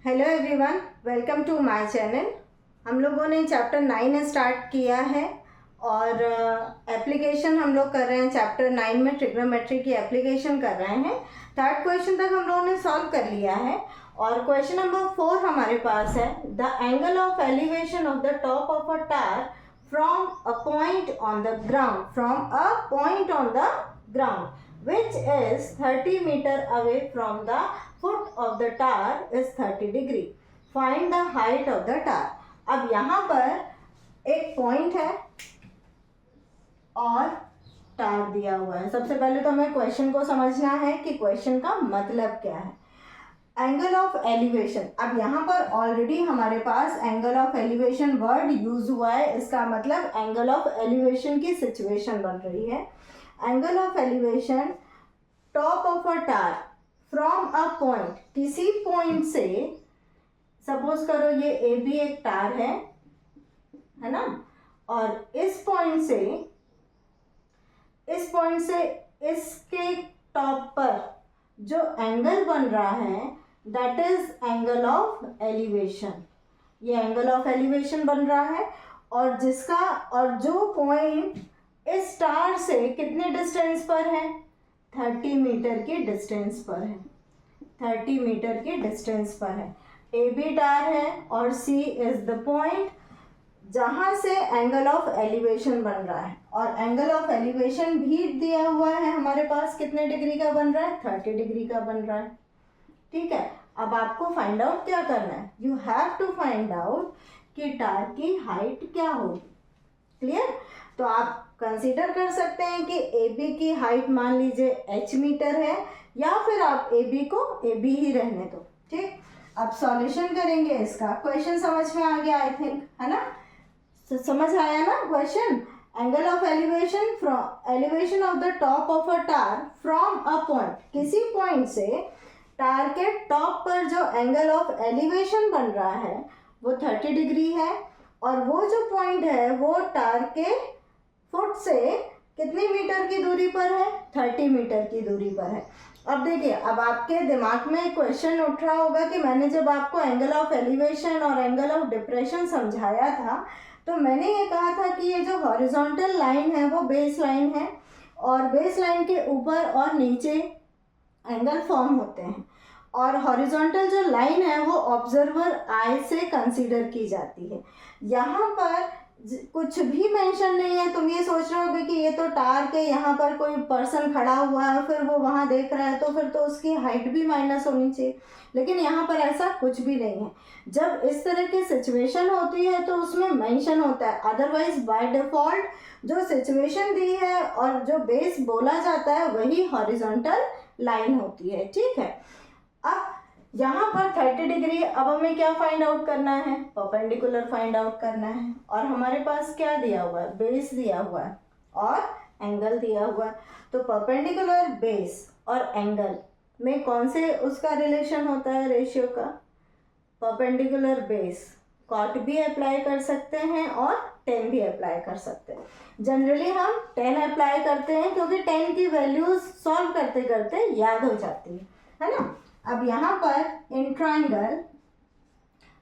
Hello everyone, welcome to my channel. हम लोगों ने चैप्टर 9 स्टार्ट किया है और एप्लीकेशन हम लोग कर रहे हैं। चैप्टर 9 में ट्रिग्नोमेट्री की एप्लीकेशन कर रहे हैं। थर्ड क्वेश्चन तक हम लोगों ने सॉल्व कर लिया है और क्वेश्चन नंबर 4 हमारे पास है। The angle of elevation of the top of a tower from a point on the ground which is 30 meter away from the foot of the tower is 30 degree. Find the height of the tower. अब यहाँ पर एक point है और tower दिया हुआ है। सबसे पहले तो हमें क्वेश्चन को समझना है कि क्वेश्चन का मतलब क्या है। एंगल ऑफ एलिवेशन, अब यहाँ पर ऑलरेडी हमारे पास angle of elevation word use हुआ है। इसका मतलब एंगल ऑफ एलिवेशन की सिचुएशन बन रही है। Angle of elevation top of a tower from a point, किसी पॉइंट से, सपोज करो ये ए बी एक टावर है ना, और इस पॉइंट से इसके टॉप पर जो एंगल बन रहा है that is angle of elevation. ये एंगल ऑफ एलिवेशन बन रहा है और जो पॉइंट इस टावर से कितने डिस्टेंस पर है, 30 मीटर की डिस्टेंस पर है। 30 मीटर की डिस्टेंस पर है। ए बी टावर है और सी इज द पॉइंट जहां से एंगल ऑफ एलिवेशन बन रहा है। और एंगल ऑफ एलिवेशन भी दिया हुआ है हमारे पास, कितने डिग्री का बन रहा है, 30 डिग्री का बन रहा है। ठीक है, अब आपको फाइंड आउट क्या करना है, you have to find out कि टावर की हाइट क्या होगी। क्लियर? तो आप कंसीडर कर सकते हैं कि ए बी की हाइट मान लीजिए h मीटर है, या फिर आप ए बी को ए बी ही रहने दो। ठीक, अब सॉल्यूशन करेंगे इसका। क्वेश्चन समझ में आ गया आई थिंक, है ना? समझ आया ना question? Angle of elevation of the top of a tower from a point, किसी पॉइंट से टावर के टॉप पर जो एंगल ऑफ एलिवेशन बन रहा है वो 30 डिग्री है, और वो जो पॉइंट है वो टावर के फुट से कितनी मीटर की दूरी पर है, 30 मीटर की दूरी पर है। अब देखिए, अब आपके दिमाग में एक क्वेश्चन उठ रहा होगा कि मैंने जब आपको एंगल ऑफ एलिवेशन और एंगल ऑफ डिप्रेशन समझाया था तो मैंने ये कहा था कि ये जो हॉरिजॉन्टल लाइन है वो बेस लाइन है, और बेस लाइन के ऊपर और नीचे एंगल फॉर्म होते हैं, और हॉरिजॉन्टल जो लाइन है वो ऑब्जर्वर आई से कंसीडर की जाती है। यहाँ पर कुछ भी मेंशन नहीं है। तुम ये सोच रहे होगे कि ये तो टावर के यहाँ पर कोई पर्सन खड़ा हुआ है, फिर वो वहाँ देख रहा है, तो फिर तो उसकी हाइट भी माइनस होनी चाहिए, लेकिन यहाँ पर ऐसा कुछ भी नहीं है। जब इस तरह की सिचुएशन होती है तो उसमें मेंशन होता है, अदरवाइज बाय डिफॉल्ट जो सिचुएशन दी है और जो बेस बोला जाता है वही हॉरिजॉन्टल लाइन होती है। ठीक है, अब यहाँ पर 30 डिग्री, अब हमें क्या फाइंड आउट करना है, परपेंडिकुलर फाइंड आउट करना है। और हमारे पास क्या दिया हुआ है, बेस दिया हुआ है और एंगल दिया हुआ है। तो परपेंडिकुलर बेस और एंगल में कौन से उसका रिलेशन होता है, रेशियो का? परपेंडिकुलर बेस कॉट भी अप्लाई कर सकते हैं और 10 भी अप्लाई कर सकते हैं। जनरली हम 10 अप्लाई करते हैं क्योंकि 10 की वैल्यूज सॉल्व करते करते याद हो जाती है ना? अब यहाँ पर इन ट्राइंगल,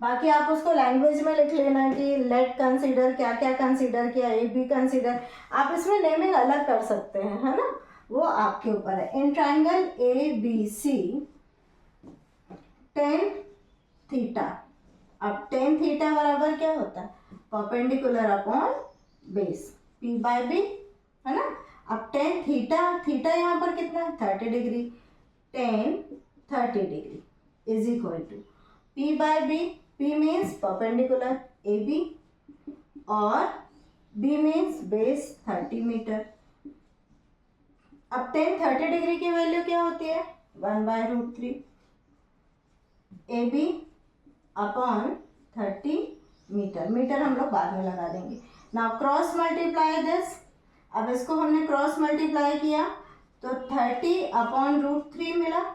बाकी आप उसको लैंग्वेज में लिख लेना कि लेट कंसीडर, क्या क्या कंसीडर किया, ए बी कंसीडर, आप इसमें नेमिंग अलग कर सकते हैं, है ना, वो आपके ऊपर है। In triangle A B C tan theta, अब टेन थीटा बराबर क्या होता है, perpendicular upon base, P by B, है ना। अब टेन थीटा यहाँ पर कितना है, 30 degree, tan 30 degree is equal to P by B. P means perpendicular A B और B मीन्स बेस 30 मीटर। अब टेन 30 डिग्री की वैल्यू क्या होती है, 1/√3 A B upon 30 metre. Metre हम लोग बाद में लगा देंगे। नाउ क्रॉस मल्टीप्लाई दिस, अब इसको हमने क्रॉस मल्टीप्लाई किया तो 30/√3 मिला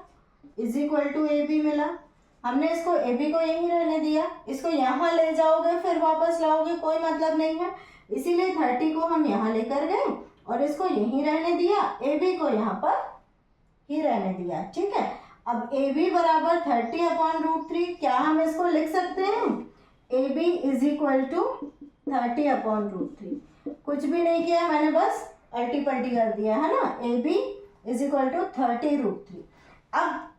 is equal to A B मिला। हमने इसको ए बी को यहीं रहने दिया, इसको यहाँ ले जाओगे फिर वापस लाओगे कोई मतलब नहीं है, इसीलिए 30 को हम यहाँ लेकर गए और इसको यहीं रहने दिया, ए बी को यहाँ पर ही रहने दिया। ठीक है, अब ए बी बराबर 30/√3 क्या हमें इसको लिख सकते हैं A B is equal to 30/√3। कुछ भी नहीं किया मैंने, बस अल्टी पल्टी कर दिया है ना। A B is equal to 30√3। अब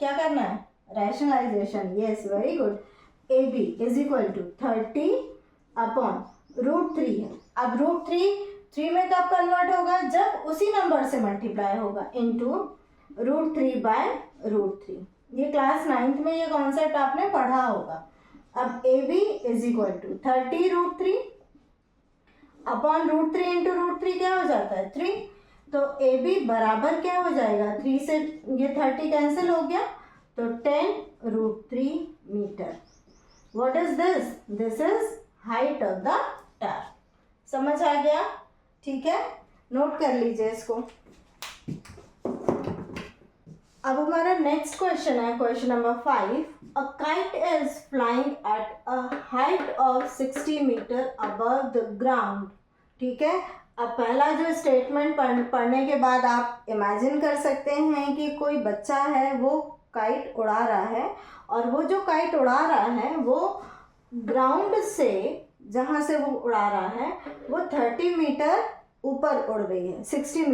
क्या करना है, rationalisation. Yes, very good. A B is equal to 30/√3 है। अब √3 में कब कन्वर्ट होगा, जब उसी नंबर से मल्टीप्लाई होगा, इनटू √3/√3। ये क्लास 9th में ये कॉन्सेप्ट आपने पढ़ा होगा। अब A B is equal to 30√3 upon √3 into √3 क्या हो जाता है 3। तो ए बी बराबर क्या हो जाएगा, 3 से ये 30 कैंसिल हो गया, तो 10√3 metre. What is this, this is height of the tower. समझ आ गया, ठीक है, नोट कर लीजिए इसको। अब हमारा नेक्स्ट क्वेश्चन है, question number 5। A kite is flying at a height of 60 metre above the ground. ठीक है, अब पहला जो स्टेटमेंट पढ़ने के बाद आप इमेजिन कर सकते हैं कि कोई बच्चा है, वो काइट उड़ा रहा है, और वो जो काइट उड़ा रहा है वो ग्राउंड से, जहाँ से वो उड़ा रहा है, वो 30 मीटर ऊपर उड़ रही है, 60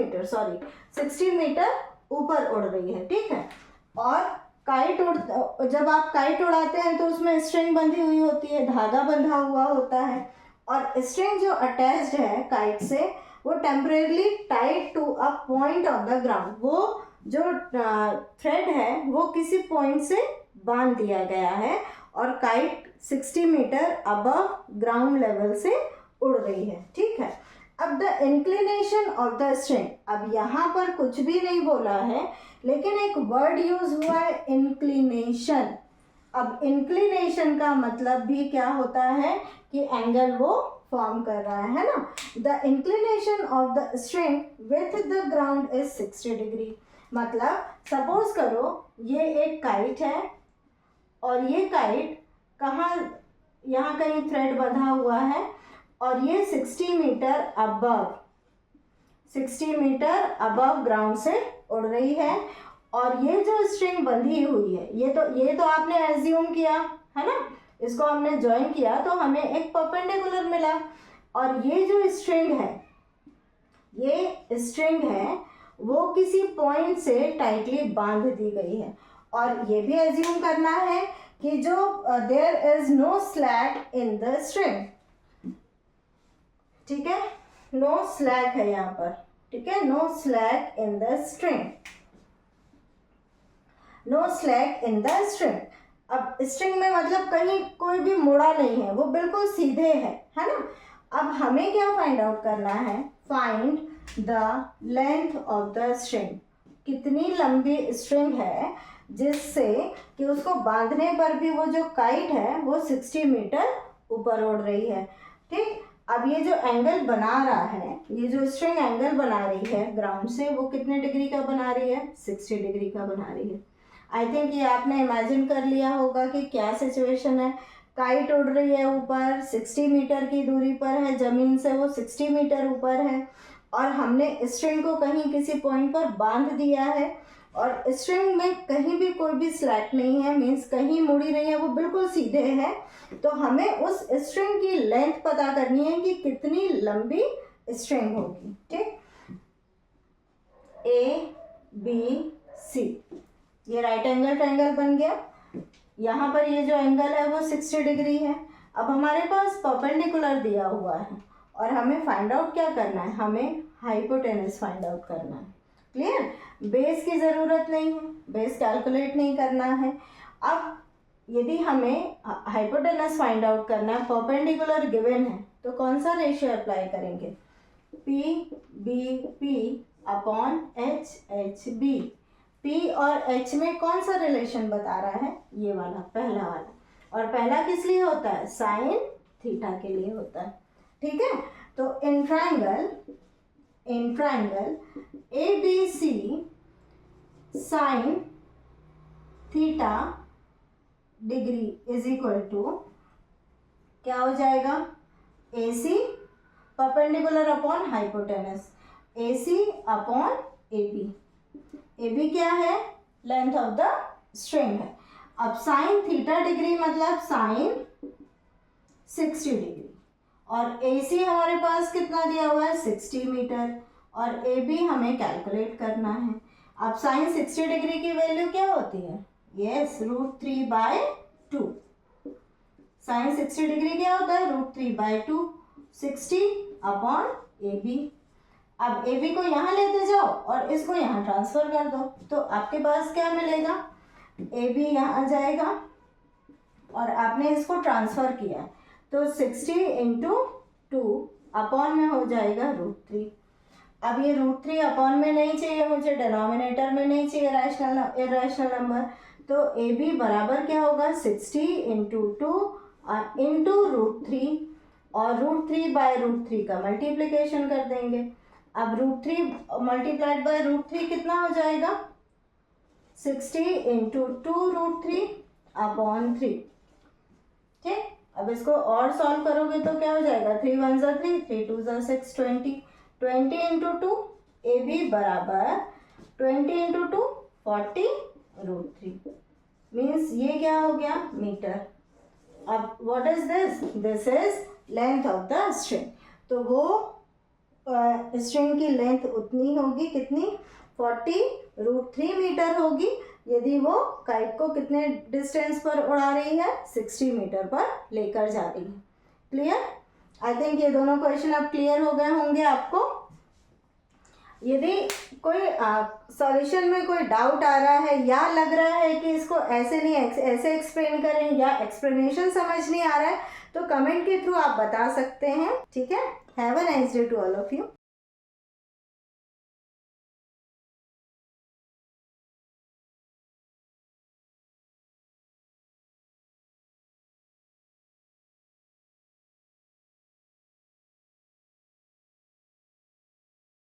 मीटर ऊपर उड़ रही है। ठीक है, और जब आप काइट उड़ाते हैं तो उसमें स्ट्रिंग बंधी हुई होती है, धागा बंधा हुआ होता है, और स्ट्रिंग जो अटैच्ड है काइट से, वो temporarily tied to a point of the ground. वो जो थ्रेड है वो किसी पॉइंट से बांध दिया गया है, और kite 60 metre above ground level से उड़ रही है। ठीक है, अब the inclination of the string, अब यहाँ पर कुछ भी नहीं बोला है, लेकिन एक वर्ड यूज हुआ है, इंक्लिनेशन। अब इंक्लिनेशन का मतलब भी क्या होता है कि एंगल वो फॉर्म कर रहा है ना। The inclination of the string with the ground is 60 degree. मतलब सपोज करो ये एक काइट है, और ये काइट कहाँ, यहाँ कहीं थ्रेड बंधा हुआ है, और ये 60 मीटर अबव ग्राउंड से उड़ रही है, और ये जो स्ट्रिंग बंधी हुई है, ये तो आपने एज्यूम किया है ना, इसको हमने ज्वाइन किया तो हमें एक परपेंडिकुलर मिला, और ये जो स्ट्रिंग है वो किसी पॉइंट से टाइटली बांध दी गई है, और ये भी एज्यूम करना है कि जो there is no slack in the string. ठीक है, नो स्लैक है यहाँ पर। ठीक है, no slack in the string, no slack in the string. अब स्ट्रिंग में मतलब कहीं कोई भी मुड़ा नहीं है, वो बिल्कुल सीधे है ना। अब हमें क्या फाइंड आउट करना है, find the length of the string. कितनी लंबी स्ट्रिंग है जिससे कि उसको बांधने पर भी वो जो काइट है वो 60 मीटर ऊपर उड़ रही है। ठीक, अब ये जो एंगल बना रहा है, ये जो स्ट्रिंग एंगल बना रही है ग्राउंड से, वो कितने डिग्री का बना रही है, 60 डिग्री का बना रही है। आई थिंक ये आपने इमेजिन कर लिया होगा कि क्या सिचुएशन है। काइट उड़ रही है ऊपर, 60 मीटर की दूरी पर है ज़मीन से, वो 60 मीटर ऊपर है, और हमने स्ट्रिंग को कहीं किसी पॉइंट पर बांध दिया है, और स्ट्रिंग में कहीं भी कोई भी स्लैक नहीं है, मीन्स कहीं मुड़ी नहीं है, वो बिल्कुल सीधे है। तो हमें उस स्ट्रिंग की लेंथ पता करनी है कि कितनी लंबी स्ट्रिंग होगी। ठीक, ABC, ये राइट एंगल ट्रायंगल बन गया। यहाँ पर ये जो एंगल है वो 60 डिग्री है। अब हमारे पास परपेंडिकुलर दिया हुआ है, और हमें फाइंड आउट क्या करना है, हमें हाइपोटेनस फाइंड आउट करना है। क्लियर, बेस की ज़रूरत नहीं है, बेस कैलकुलेट नहीं करना है। अब यदि हमें हाइपोटेनस फाइंड आउट करना है, परपेंडिकुलर गिवन है, तो कौन सा रेशियो अप्लाई करेंगे, PBP अपॉन HHB। P और H में कौन सा रिलेशन बता रहा है, ये वाला, पहला वाला, और पहला किस लिए होता है, साइन थीटा के लिए होता है। ठीक है, तो in triangle ABC sine theta degree is equal to क्या हो जाएगा, AC perpendicular upon hypotenuse, AC upon AB। AB क्या है, लेंथ ऑफ द स्ट्रिंग है। अब साइन थीटा डिग्री मतलब साइन 60 डिग्री, और AC हमारे पास कितना दिया हुआ है 60 मीटर, और AB हमें कैलकुलेट करना है। अब साइन 60 डिग्री की वैल्यू क्या होती है? यस, √3/2। साइन 60 डिग्री क्या होता है? √3/2, 60/AB। अब AB को यहाँ लेते जाओ और इसको यहाँ ट्रांसफर कर दो, तो आपके पास क्या मिलेगा? AB यहाँ जाएगा और आपने इसको ट्रांसफर किया, तो 60 × 2 अपॉन में हो जाएगा √3। अब ये √3 अपॉन में नहीं चाहिए मुझे, डिनोमिनेटर में नहीं चाहिए इरेशनल नंबर, तो AB बराबर क्या होगा? 60 × 2 इंटू √3, और √3/√3 का मल्टीप्लिकेशन कर देंगे। अब √3 मल्टीप्लाइड बाय √3 कितना हो जाएगा? 60 × 2√3/3। ठीक, अब इसको और सॉल्व करोगे तो क्या हो जाएगा? 3 × 1 = 3, 3 × 2 = 6, 20 × 2, AB बराबर 20 × 2 40 √3, मीन्स ये क्या हो गया? मीटर। अब what is this? This is length of the string. तो वो स्ट्रिंग की लेंथ उतनी होगी, कितनी? 40 √3 मीटर होगी, यदि वो काइट को कितने डिस्टेंस पर उड़ा रही है? 60 मीटर पर लेकर जा रही है। क्लियर? आई थिंक ये दोनों क्वेश्चन अब क्लियर हो गए होंगे आपको। यदि कोई सॉल्यूशन में कोई डाउट आ रहा है या लग रहा है कि इसको ऐसे नहीं ऐसे एक्सप्लेन करें, या एक्सप्लेनेशन समझ नहीं आ रहा है, तो कमेंट के थ्रू आप बता सकते हैं। ठीक है? Have a nice day to all of you.